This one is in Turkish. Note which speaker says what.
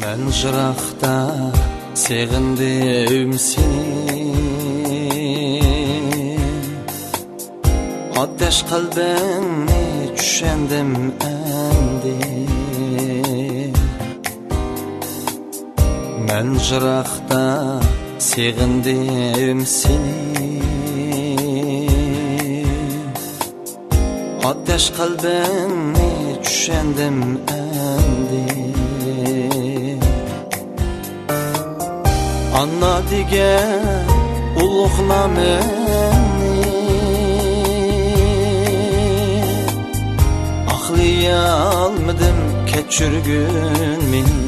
Speaker 1: Ben jıraqda seğindim seni, ateş kalbini düşendim endi. Ben jıraqda seğindim seni, ateş kalbini düşendim endi. Anna digen uluqla meni, axlaya almadım keçürgün meni.